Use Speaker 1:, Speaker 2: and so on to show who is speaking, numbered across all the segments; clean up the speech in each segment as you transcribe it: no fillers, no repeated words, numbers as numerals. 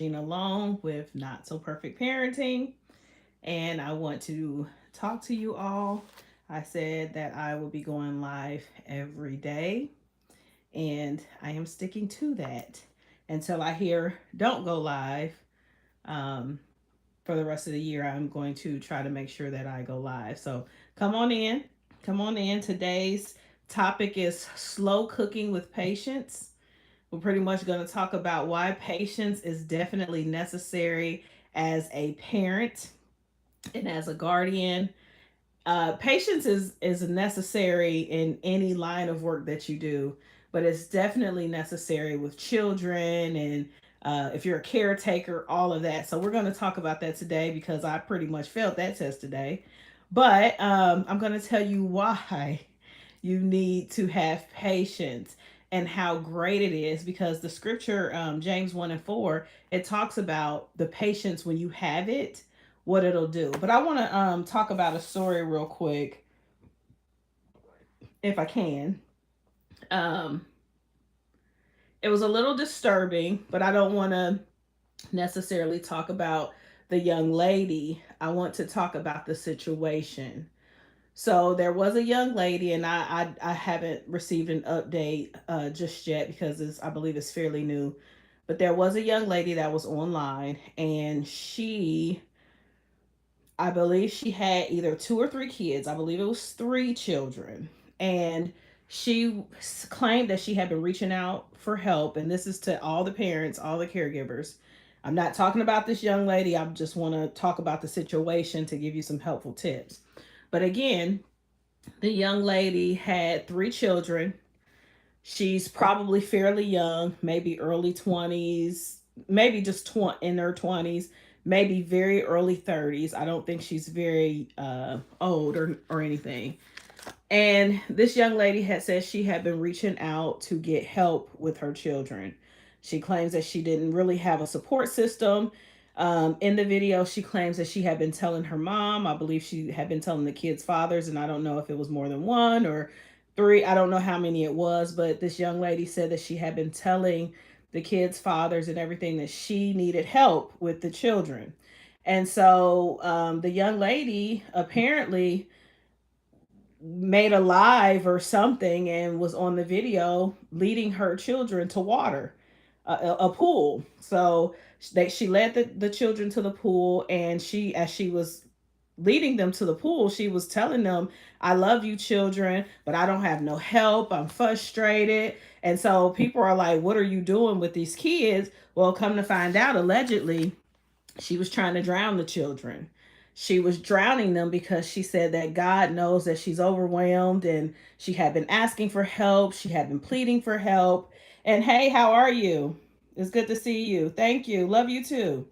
Speaker 1: Regina along with Not So Perfect Parenting, and I want to talk to you all. I said that I will be going live every day, and I am sticking to that until I hear don't go live. Um, for the rest of the year, I'm going to try to make sure that I go live. So come on in. Come on in. Today's topic is slow cooking with patience. We're pretty much going to talk about why patience is definitely necessary as a parent and as a guardian. Patience is necessary in any line of work that you do, but it's definitely necessary with children and if you're a caretaker, all of that. So we're going to talk about that today because I pretty much failed that test today. But I'm going to tell you why you need to have patience and how great it is because the scripture, James 1 and 4, it talks about the patience when you have it, what it'll do. But I want to talk about a story real quick, if I can. Um, it was a little disturbing, but I don't want to necessarily talk about the young lady. I want to talk about the situation. So there was a young lady, and I haven't received an update just yet because I believe it's fairly new. But there was a young lady that was online, and I believe she had either two or three kids. I believe it was three children. And she claimed that she had been reaching out for help. And this is to all the parents, all the caregivers. I'm not talking about this young lady. I just want to talk about the situation to give you some helpful tips. But again, the young lady had three children. She's probably fairly young, maybe early 20s, maybe just in her 20s, maybe very early 30s. I don't think she's very old or anything. And this young lady had said she had been reaching out to get help with her children. She claims that she didn't really have a support system. In the video, she claims that she had been telling her mom. I believe she had been telling the kids' fathers, and I don't know if it was more than one or three. I don't know how many it was, but this young lady said that she had been telling the kids' fathers and everything that she needed help with the children. And so the young lady apparently made a live or something and was on the video leading her children to water, a pool. So she led the children to the pool, and as she was leading them to the pool, she was telling them, I love you, children, but I don't have no help. I'm frustrated. And so people are like, what are you doing with these kids? Well, come to find out, allegedly, she was trying to drown the children. She was drowning them because she said that God knows that she's overwhelmed and she had been asking for help. She had been pleading for help. And hey, how are you? It's good to see you. Thank you. Love you too.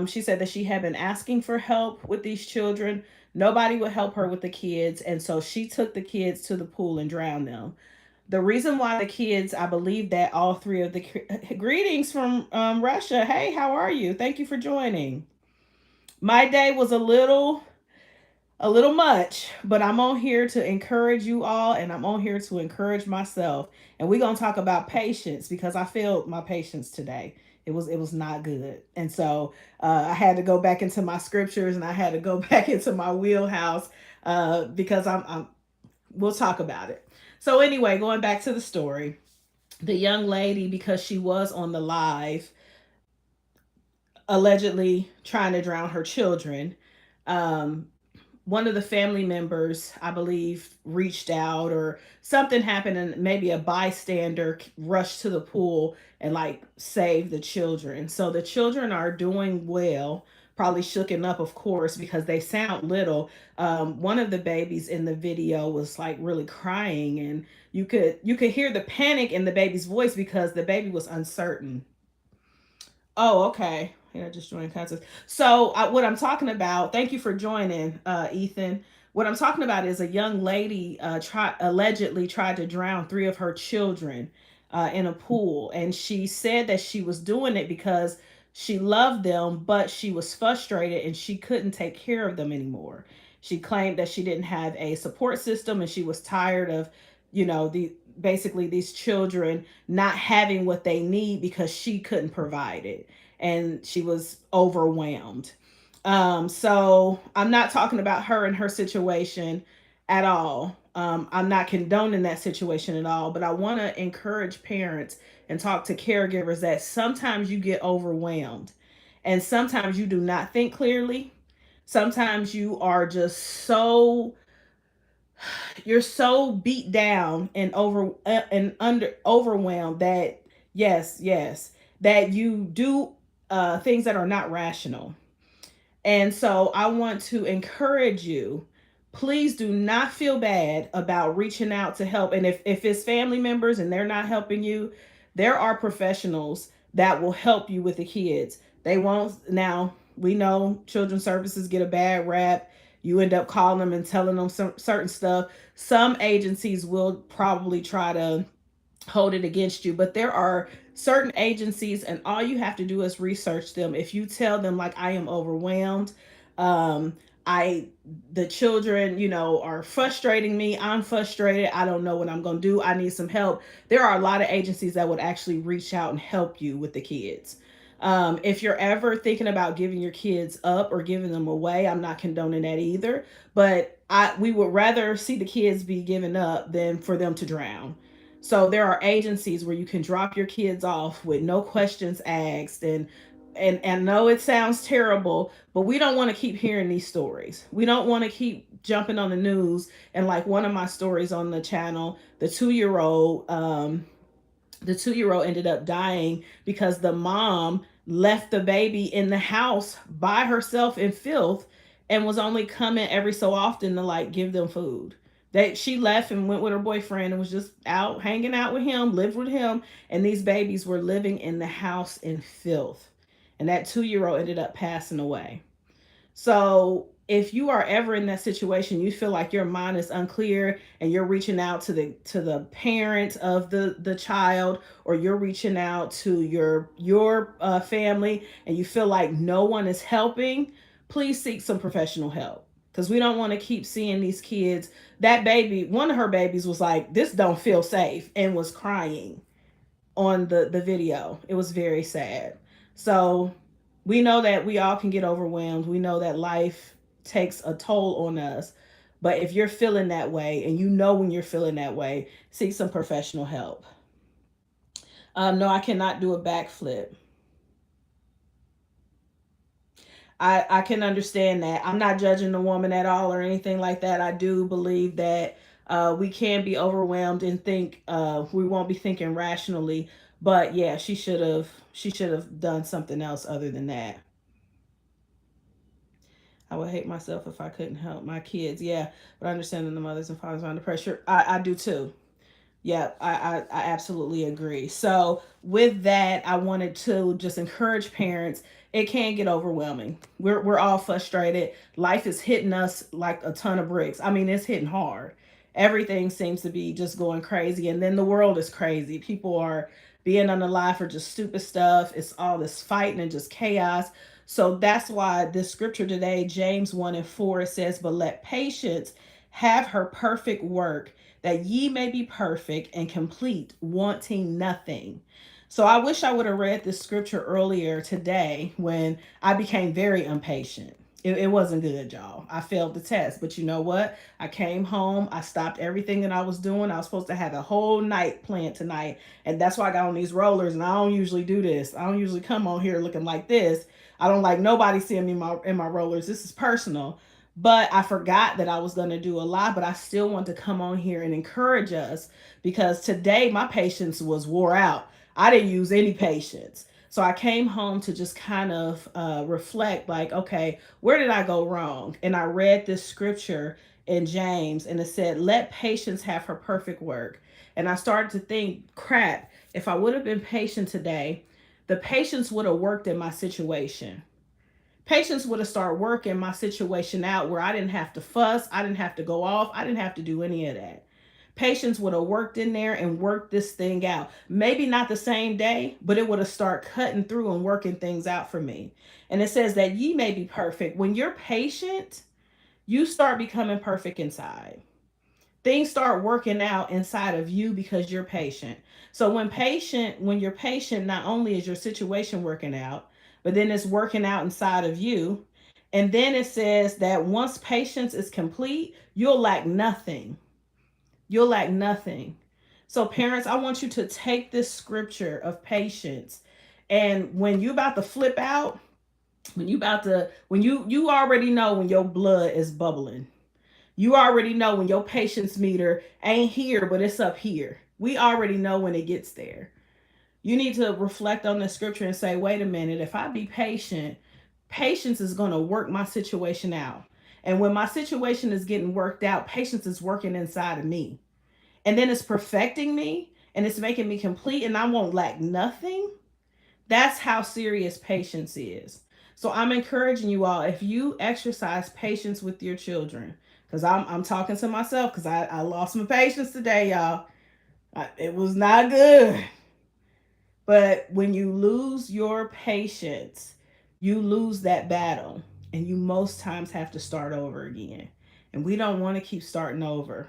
Speaker 1: She said that she had been asking for help with these children. Nobody would help her with the kids. And so she took the kids to the pool and drowned them. The reason why the kids, I believe that all three of the greetings from Russia. Hey, how are you? Thank you for joining. My day was a little much, but I'm on here to encourage you all, and I'm on here to encourage myself. And we're gonna talk about patience because I failed my patience today. It was not good, and so I had to go back into my scriptures and I had to go back into my wheelhouse because I'm. We'll talk about it. So anyway, going back to the story, the young lady, because she was on the live allegedly trying to drown her children, um, one of the family members, I believe, reached out or something happened, and maybe a bystander rushed to the pool and like saved the children. So the children are doing well, probably shooken up, of course, because they sound little. One of the babies in the video was like really crying, and you could hear the panic in the baby's voice because the baby was uncertain. Oh, okay. Yeah, just joining context. So, what I'm talking about, thank you for joining, Ethan. What I'm talking about is a young lady allegedly tried to drown three of her children in a pool. And she said that she was doing it because she loved them, but she was frustrated and she couldn't take care of them anymore. She claimed that she didn't have a support system and she was tired of, basically these children not having what they need because she couldn't provide it. and she was overwhelmed. So I'm not talking about her and her situation at all. I'm not condoning that situation at all, but I want to encourage parents and talk to caregivers that sometimes you get overwhelmed and sometimes you do not think clearly. Sometimes you are just so you're so beat down and overwhelmed that yes, that you do things that are not rational. And so I want to encourage you, please do not feel bad about reaching out to help. And if it's family members and they're not helping you, there are professionals that will help you with the kids. They won't. Now, we know children's services get a bad rap. You end up calling them and telling them some certain stuff. Some agencies will probably try to hold it against you, but there are certain agencies, and all you have to do is research them. If you tell them, like, I am overwhelmed, um I the children, are frustrating me, I'm frustrated, I don't know what I'm going to do, I need some help, there are a lot of agencies that would actually reach out and help you with the kids. If you're ever thinking about giving your kids up or giving them away, I'm not condoning that either, but we would rather see the kids be given up than for them to drown. So there are agencies where you can drop your kids off with no questions asked, and know it sounds terrible, but we don't want to keep hearing these stories. We don't want to keep jumping on the news, and like one of my stories on the channel, the 2-year old ended up dying because the mom left the baby in the house by herself in filth and was only coming every so often to like give them food. She left and went with her boyfriend and was just out hanging out with him, lived with him, and these babies were living in the house in filth. And that 2-year old ended up passing away. So if you are ever in that situation, you feel like your mind is unclear and you're reaching out to the parent of the child, or you're reaching out to your family, and you feel like no one is helping, please seek some professional help, because we don't want to keep seeing these kids. That baby, one of her babies, was like, "This don't feel safe," and was crying on the video. It was very sad. So we know that we all can get overwhelmed. We know that life takes a toll on us. But if you're feeling that way, and you know when you're feeling that way, seek some professional help. No, I cannot do a backflip. I can understand that. I'm not judging the woman at all or anything like that. I do believe that we can be overwhelmed and think we won't be thinking rationally. But yeah, she should have done something else other than that. I would hate myself if I couldn't help my kids. Yeah, but I understand that the mothers and fathers are under pressure. I do too. Yeah, I absolutely agree. So, with that, I wanted to just encourage parents. It can get overwhelming. We're all frustrated. Life is hitting us like a ton of bricks. I mean, it's hitting hard. Everything seems to be just going crazy. And then the world is crazy. People are being unalive for just stupid stuff. It's all this fighting and just chaos. So, that's why this scripture today, James 1 and 4, it says, "But let patience have her perfect work, that ye may be perfect and complete, wanting nothing." So I wish I would have read this scripture earlier today when I became very impatient. It wasn't good, y'all. I failed the test. But you know what? I came home. I stopped everything that I was doing. I was supposed to have a whole night planned tonight. And that's why I got on these rollers. And I don't usually do this. I don't usually come on here looking like this. I don't like nobody seeing me in my rollers. This is personal. But I forgot that I was going to do a lot, but I still want to come on here and encourage us, because today my patience was wore out. I didn't use any patience. So I came home to just kind of reflect, like, okay, where did I go wrong? And I read this scripture in James, and it said, "Let patience have her perfect work." And I started to think, crap, if I would have been patient today, the patience would have worked in my situation. Patience would have started working my situation out where I didn't have to fuss, I didn't have to go off, I didn't have to do any of that. Patience would have worked in there and worked this thing out. Maybe not the same day, but it would have started cutting through and working things out for me. And it says that ye may be perfect. When you're patient, you start becoming perfect inside. Things start working out inside of you because you're patient. So when you're patient, not only is your situation working out, but then it's working out inside of you. And then it says that once patience is complete, you'll lack nothing. You'll lack nothing. So, parents, I want you to take this scripture of patience. And when you about to flip out, when you already know when your blood is bubbling. You already know when your patience meter ain't here, but it's up here. We already know when it gets there. You need to reflect on the scripture and say, wait a minute, if I be patient, patience is going to work my situation out. And when my situation is getting worked out, patience is working inside of me. And then it's perfecting me and it's making me complete and I won't lack nothing. That's how serious patience is. So I'm encouraging you all, if you exercise patience with your children, because I'm talking to myself because I lost my patience today, y'all. It was not good. But when you lose your patience, you lose that battle. And you most times have to start over again. And we don't want to keep starting over.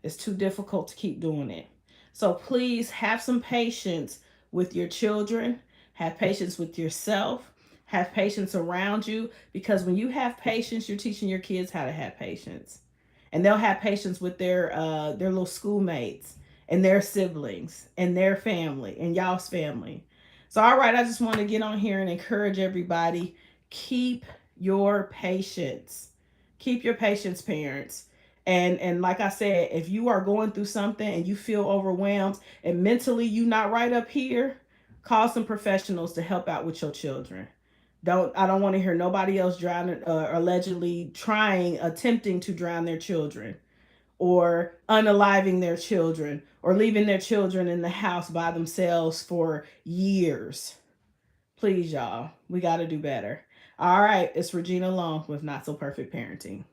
Speaker 1: It's too difficult to keep doing it. So please have some patience with your children, have patience with yourself, have patience around you. Because when you have patience, you're teaching your kids how to have patience. And they'll have patience with their little schoolmates and their siblings and their family and y'all's family. So, all right, I just want to get on here and encourage everybody, keep your patience. Keep your patience, parents. And like I said, if you are going through something and you feel overwhelmed and mentally you not right up here, call some professionals to help out with your children. I don't want to hear nobody else drowning, allegedly attempting to drown their children or unaliving their children or leaving their children in the house by themselves for years. Please, y'all, we got to do better. All right, it's Regina Long with Not So Perfect Parenting.